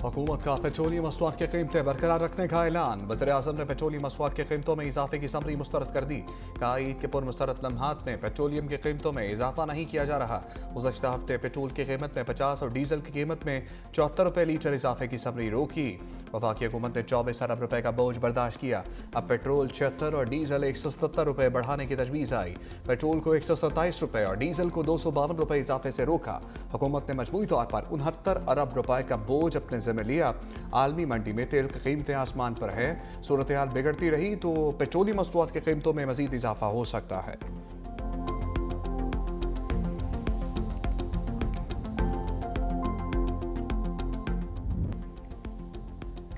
हुकूमत का पेट्रोलियम मसनूआत की कीमतें बरकरार रखने का ऐलान। वज़ीर-ए-आज़म ने पेट्रोलियम मसनूआत की कीमतों में इजाफे की समरी मुस्तरद कर दी। कहा, ईद के पुरमसरत लम्हात में पेट्रोलियम की कीमतों में इजाफा नहीं किया जा रहा। गुज़श्ता हफ्ते पेट्रोल की कीमत में 50 और डीजल की कीमत में 74 रुपये लीटर इजाफे की समरी रोकी। वफाकी हुकूमत ने 24 अरब रुपये का बोझ बर्दाश्त किया। अब पेट्रोल 76 और डीजल 177 रुपये बढ़ाने की तजवीज़ आई। पेट्रोल को 127 रुपये और डीजल को 252 रुपये इजाफे से रोका। हुकूमत ने मजमूई तौर पर 69 अरब रुपये का बोझ अपने जिम्मे लिया। आलमी मंडी में तेल की कीमतें आसमान पर है। सूरत हाल बिगड़ती रही तो पेट्रोलियम मसनूआत की कीमतों में मजीद इजाफा हो सकता है।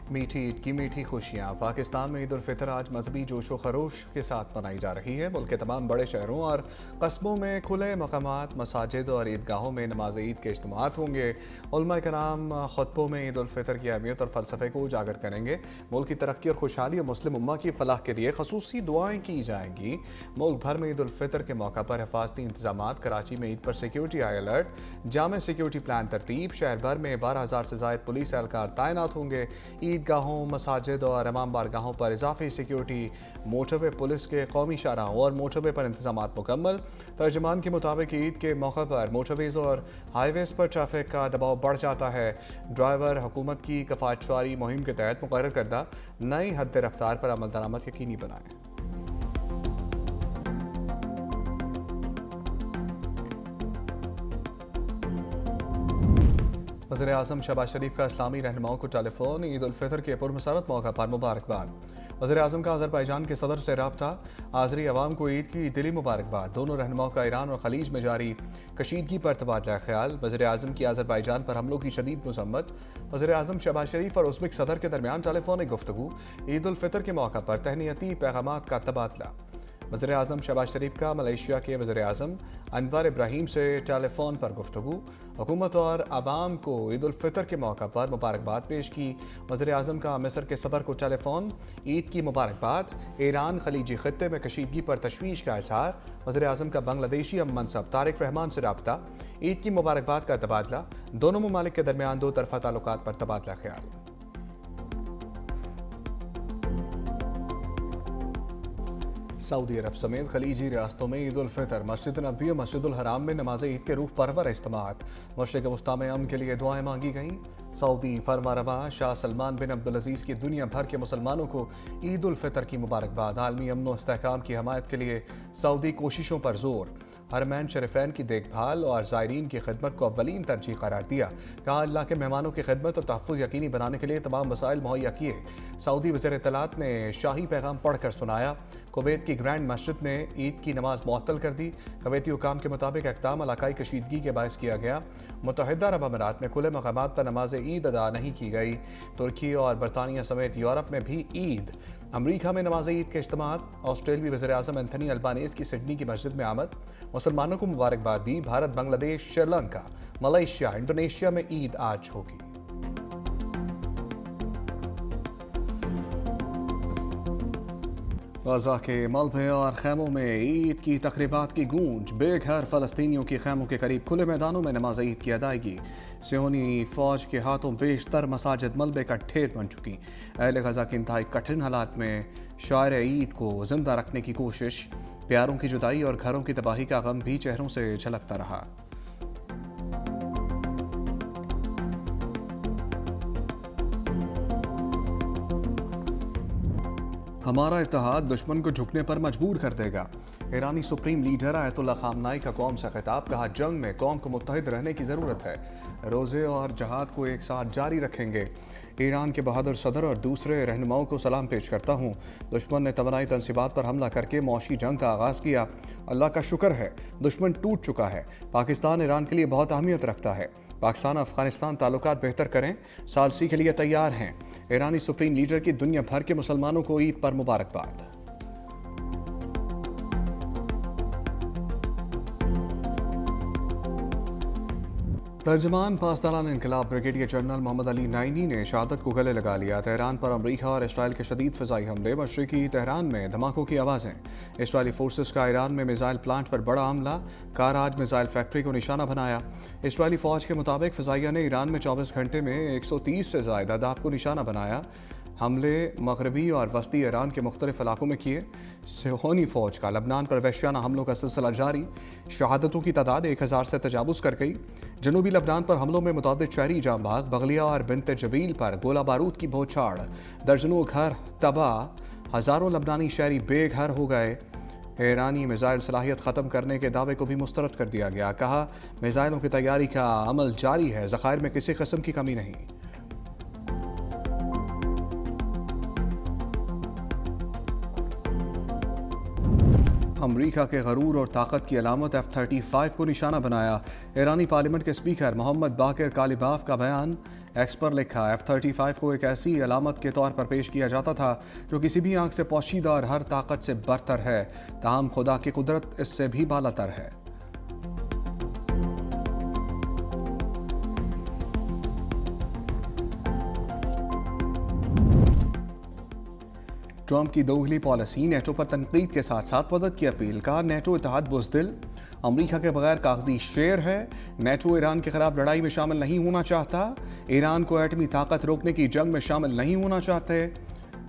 मीठी ईद की मीठी खुशियाँ। पाकिस्तान में ईद उल फितर आज मजहबी जोश व खरोश के साथ मनाई जा रही है। मुल्क के तमाम बड़े शहरों और कस्बों में खुले मकामात, मसाजिद और ईदगाहों में नमाज ईद के इज्तिमात होंगे। उलमा कराम खुतबों में ईद उल फितर की अहमियत और फ़लसफ़े को उजागर करेंगे। मुल्क की तरक्की और खुशहाली और मुस्लिम उम्मा की फलाह के लिए खसूसी दुआएँ की जाएंगी। मुल्क भर में ईद उल फितर के मौका पर हिफाजती इंतजाम। कराची में ईद पर सिक्योरिटी हाई अलर्ट, जामे सिक्योरिटी प्लान तरतीब। शहर भर में 12,000 से ज़ायद पुलिस एहलकार तैनात होंगे। ईदगाहों, मसाजिद और इमाम बारगाहों पर इजाफी सिक्योरिटी। मोटरवे पुलिस के कौमी शाहराहों और मोटरवे पर इंतजाम मुकम्मल। तर्जमान के मुताबिक ईद के मौके पर मोटरवेज और हाईवेज पर ट्रैफिक का दबाव बढ़ जाता है। ड्राइवर हुकूमत की कफायतशुमारी मुहिम के तहत मुकर्रर करदा नई हद रफ्तार पर अमल दरामद यकीनी बनाएं। वज़ीर-ए-आज़म शहबाज शरीफ का इस्लामी रहनुमाओं को टेलीफोन। ईद उल फितर के पुरमसरत मौका पर मुबारकबाद। वज़ीर-ए-आज़म का अज़रबैजान के सदर से रब्ता। हाज़री अवाम को ईद की दिली मुबारकबाद। दोनों रहनुमाओं का ईरान और खलीज में जारी कशीदगी पर तबादला ख्याल। वज़ीर-ए-आज़म की अज़रबैजान पर हमलों की शदीद मज़म्मत। वज़ीर-ए-आज़म शहबाज शरीफ और उज़्बेक सदर के दरमियान टेलीफोनिक गुफ्तगू। ईद उल फितर के मौका पर तहनीती पैगामात का तबादला। वज़ीर-ए-आज़म शहबाज शरीफ का मलेशिया के वज़ीर-ए-आज़म अनवर इब्राहीम से टेलीफोन पर गुफ्तगू। हुकूमत और आवाम को ईद उल फितर के मौका पर मुबारकबाद पेश की। वज़ीर-ए-आज़म का मिस्र के सदर को टेलीफोन। ईद की मुबारकबाद। ईरान खलीजी खित्ते में कशीदगी पर तशवीश का इज़हार। वज़ीर-ए-आज़म का बांग्लादेशी हम मनसब तारिक रहमान से रब्ता। ईद की मुबारकबाद का तबादला। दोनों ममालिक के दरमियान दो तरफ़ा ताल्लुकात पर तबादला ख्याल। सऊदी अरब समेत खलीजी रियासतों में ईद उल फितर मस्जिद नबी और मस्जिदुल हराम में नमाज ईद के रूह परवर इज्तिमात। मशरिक़ वस्ता में अमन के लिए दुआएं मांगी गईं। सऊदी फरमारवा शाह सलमान बिन अब्दुल अजीज़ की दुनिया भर के मुसलमानों को ईद उल फितर की मुबारकबाद। आलमी अमन व इस्तेहकाम की हमायत के लिए सऊदी कोशिशों पर जोर। हरमैन शरीफैन की देखभाल और ज़ायरीन की खिदमत को अव्वलीन तरजीह करार दिया। कहा, अल्लाह के मेहमानों की खिदमत और तहफ़्फ़ुज़ यकीनी बनाने के लिए तमाम वसाइल मुहैया किए। सऊदी वज़ीर इत्तलात ने शाही पैगाम पढ़कर सुनाया। कुवैत की ग्रैंड मस्जिद ने ईद की नमाज मुअत्तल कर दी। कुवैती हुकाम के मुताबिक इक़दाम इलाकाई कशीदगी के बायस किया गया। मुत्तहिदा अरब अमीरात में खुले मकामात पर नमाज ईद अदा नहीं की गई। तुर्की और बरतानिया समेत यूरोप में भी ईद। अमरीका में नमाज ईद के इज्तिमात। ऑस्ट्रेलियाई वज़ीर-ए-आज़म एंथनी अल्बानीज़ की सिडनी की मस्जिद में आमद। मुसलमानों को मुबारकबाद दी। भारत, बांग्लादेश, श्रीलंका, मलेशिया, इंडोनेशिया में ईद आज होगी। गज़ा के मलबे और खैमों में ईद की तक़रीबात की गूंज। बेघर फ़लस्तीनियों की खैमों के करीब खुले मैदानों में नमाज ईद की अदायगी। सियोनी फ़ौज के हाथों बेशतर मसाजिद मलबे का ढेर बन चुकी। अहले गज़ा की इंतहाई कठिन हालात में शायर ईद को जिंदा रखने की कोशिश। प्यारों की जुदाई और घरों की तबाही का गम भी चेहरों से झलकता रहा। हमारा इत्तेहाद दुश्मन को झुकने पर मजबूर कर देगा। ईरानी सुप्रीम लीडर आयतुल्ला खामनाई का कौम से खिताब। कहा, जंग में कौम को मुत्तहिद रहने की ज़रूरत है। रोज़े और जहाद को एक साथ जारी रखेंगे। ईरान के बहादुर सदर और दूसरे रहनुमाओं को सलाम पेश करता हूँ। दुश्मन ने तवानाई तनसीबात पर हमला करके मौशी जंग का आगाज़ किया। अल्लाह का शुक्र है दुश्मन टूट चुका है। पाकिस्तान ईरान के लिए बहुत अहमियत रखता है। पाकिस्तान अफगानिस्तान ताल्लुकात बेहतर करें, सालसी के लिए तैयार हैं। ईरानी सुप्रीम लीडर की दुनिया भर के मुसलमानों को ईद पर मुबारकबाद। तर्जमान पासदारान इंकलाब brigadier general Mohammad Ali Naini ने शहादत को गले लगा लिया। तेहरान पर अमरीका और इसराइल के शदीद फ़िज़ाई हमले, मशरिकी तेहरान में धमाकों की आवाज़ें। इसराइली फोर्सेस का ईरान में मिसाइल प्लांट पर बड़ा हमला, कारआज मिसाइल फैक्ट्री को निशाना बनाया। इसराइली फ़ौज के मुताबिक फ़िज़ाइया ने ईरान में 24 घंटे में 130 से ज़ायद अहदाफ को निशाना बनाया। हमले मगरबी और वस्ती ईरान के मुख्तलिफ इलाकों में किए। सिहोनी फ़ौज का लबनान पर वहशियाना हमलों का सिलसिला जारी, शहादतों की तादाद 1000 से तजावुज़ कर गई। जनूबी लबनान पर हमलों में मुतअद्दिद शहरी जाम भाग, बगलिया और बिनत जबील पर गोला बारूद की बौछार, दर्जनों घर तबाह, हज़ारों लबनानी शहरी बेघर हो गए। ईरानी मिसाइल सलाहियत ख़त्म करने के दावे को भी मुस्तरद कर दिया गया। कहा, मिसाइलों की तैयारी का अमल जारी है, ज़खायर में किसी किस्म की कमी नहीं। अमरीका के गरूर और ताकत की अलामत F-35 को निशाना बनाया। ईरानी पार्लियामेंट के स्पीकर मोहम्मद बाकिर कालिबाफ का बयान। एक्स पर लिखा, F-35 को एक ऐसी अलामत के तौर पर पेश किया जाता था जो किसी भी आंख से पोशीदा और हर ताकत से बरतर है, ताहम खुदा की कुदरत इससे भी बालातर है। ट्रंप की दोगली पॉलिसी, नेटो पर तनकीद के साथ साथ मदद की अपील। का नेटो इत्तेहाद बुज़दिल, अमरीका के बगैर कागजी शेर है। नेटो ईरान के खिलाफ लड़ाई में शामिल नहीं होना चाहता। ईरान को एटमी ताकत रोकने की जंग में शामिल नहीं होना चाहते।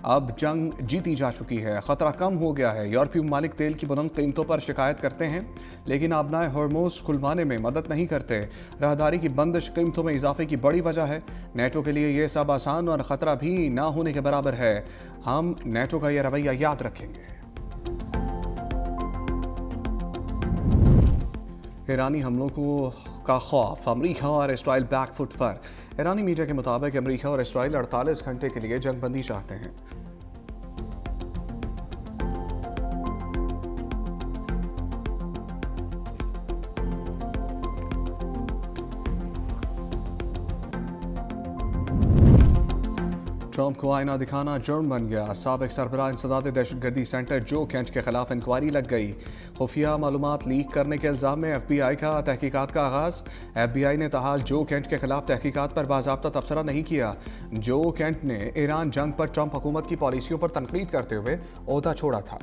अब जंग जीती जा चुकी है, खतरा कम हो गया है। यूरोपीय ममालिक तेल की बुलंद कीमतों पर शिकायत करते हैं, लेकिन आबनाए हॉर्मोज़ खुलवाने में मदद नहीं करते। राहदारी की बंदिश कीमतों में इजाफे की बड़ी वजह है। नेटो के लिए ये सब आसान और ख़तरा भी ना होने के बराबर है। हम नेटो का यह रवैया याद रखेंगे। ईरानी हमलों का खौफ, अमरीका और इसराइल बैकफुट पर। ईरानी मीडिया के मुताबिक अमरीका और इसराइल 48 घंटे के लिए जंगबंदी चाहते हैं। ट्रंप को आईना दिखाना जुर्म बन गया। साबिक सरबराह इंसदाद दहशतगर्दी सेंटर जो केंट के खिलाफ इंक्वायरी लग गई। खुफिया मालूमात लीक करने के इल्ज़ाम में FBI का तहकीकात का आगाज़। FBI ने ताहाल जो केंट के खिलाफ तहकीकात पर बाज़ाब्ता तबसरा नहीं किया। जो केंट ने ईरान जंग पर ट्रंप हुकूमत की पॉलिसियों पर तनकीद करते हुए ओहदा छोड़ा था।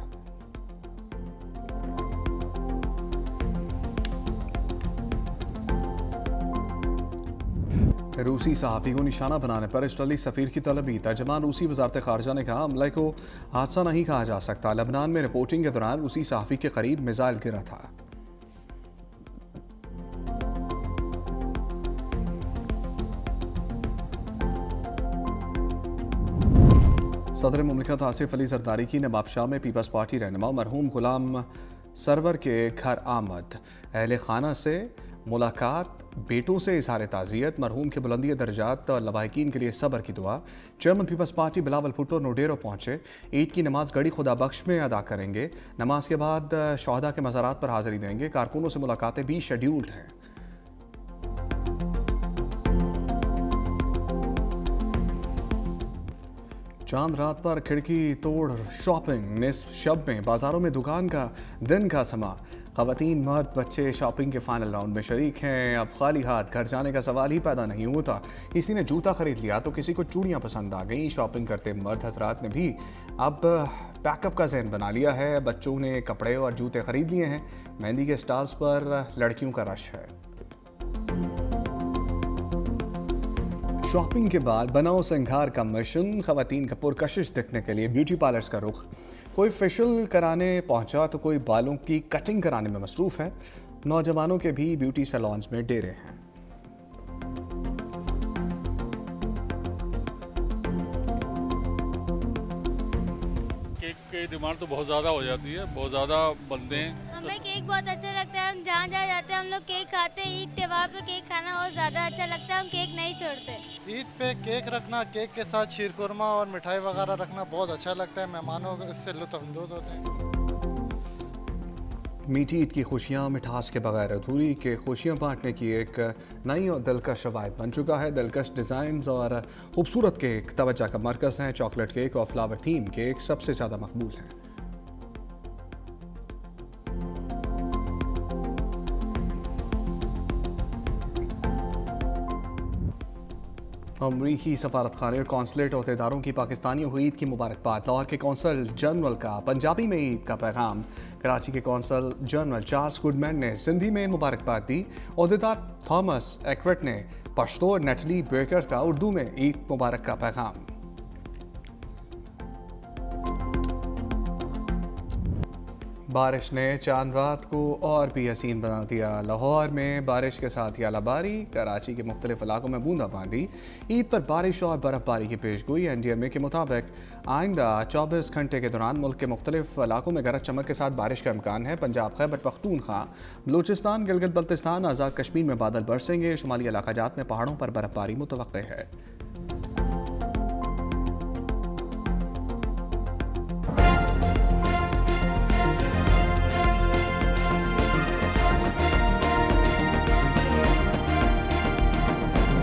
रूसी सहाफ़ी को निशाना बनाने पर इसराइली सफ़ीर की तलबी। तर्जमान रूसी वज़ारत ख़ारजा ने कहा, हमले को हादसा नहीं कहा जा सकता। लबनान में रिपोर्टिंग के दौरान रूसी सहाफ़ी के करीब मिसाइल गिरा था। सदर मुमलिकत आसिफ अली जरदारी की नवाबशाह में पीपल्स पार्टी रहनुमा मरहूम गुलाम सरवर के घर आमद। अहले खाना से मुलाकात, बेटों से इजहार ताज़ियत, मरहूम के बुलंदी दर्जात और लवाहिकीन के लिए सब्र की दुआ। चेयरमैन पीपल्स पार्टी बिलावल भुट्टो नोडेरो पहुंचे। ईद की नमाज गड़ी खुदा बख्श में अदा करेंगे। नमाज के बाद शहदा के मज़ारात पर हाज़िरी देंगे। कारकुनों से मुलाकातें भी शेड्यूल्ड हैं। चांद रात पर खिड़की तोड़ शॉपिंग, निस्फ शब में बाजारों में दुकान का दिन का समा। ख़वातीन, मर्द, बच्चे शॉपिंग के फाइनल राउंड में शरीक हैं। अब खाली हाथ घर जाने का सवाल ही पैदा नहीं होता। किसी ने जूता खरीद लिया तो किसी को चूड़ियाँ पसंद आ गई। शॉपिंग करते मर्द हजरात ने भी अब पैकअप का ज़हन बना लिया है। बच्चों ने कपड़े और जूते खरीद लिए हैं। मेहंदी के स्टॉल्स पर लड़कियों का रश है। शॉपिंग के बाद बनाओ सिंगार का मिशन। ख़वातीन का पुरकशिश दिखने के लिए ब्यूटी पार्लर्स का रुख। कोई फेशियल कराने पहुंचा तो कोई बालों की कटिंग कराने में मसरूफ़ है। नौजवानों के भी ब्यूटी सैलून्स में डेरे हैं। केक की डिमांड तो बहुत ज़्यादा हो जाती है, बहुत ज़्यादा बनते हैं। हमें केक बहुत अच्छा लगता है। हम जहाँ जहाँ जाते हैं हम लोग केक खाते हैं। ईद त्योहार पे केक खाना बहुत ज़्यादा अच्छा लगता है। हम केक नहीं छोड़ते। ईद पे केक रखना, केक के साथ शीरकुरमा और मिठाई वगैरह रखना बहुत अच्छा लगता है। मेहमानों को इससे लुत्फ़अंदोज़ होते हैं। मीठी ईद की खुशियाँ मिठास के बगैर अधूरी। के खुशियाँ बांटने की एक नई और दिलकश रवायत बन चुका है। दिलकश डिज़ाइंस और खूबसूरत केक तवज्जो का मरकज़ हैं। चॉकलेट केक और फ्लावर थीम केक सबसे ज़्यादा मकबूल हैं। अमरीकी सफारत खाने और कौंसलेट अहदेदारों की पाकिस्तानियों को ईद की मुबारकबाद। लाहौर के कौंसल जनरल का पंजाबी में ईद का पैगाम। कराची के कौंसल जनरल चार्ल्स गुडमैन ने सिंधी में मुबारकबाद दी। अहदेदार थॉमस एक्वेट ने पश्तो और नेटली बेकर का उर्दू में ईद मुबारक का पैगाम। बारिश ने चांद रात को और भी हसीन बना दिया। लाहौर में बारिश के साथ यालाबारी, कराची के मुख्तलिफ इलाकों में बूंदाबांदी। ईद पर बारिश और बर्फबारी की पेशगोई। NDMA के मुताबिक आइंदा 24 घंटे के दौरान मुल्क के मुख्तलिफ इलाकों में गरज चमक के साथ बारिश का इम्कान है। पंजाब, खैबर पख्तूनख्वा, बलूचिस्तान, गिलगित बल्तिस्तान, आज़ाद कश्मीर में बादल बरसेंगे। शुमाली इलाकाजात में पहाड़ों पर बर्फबारी मुतवक्के है।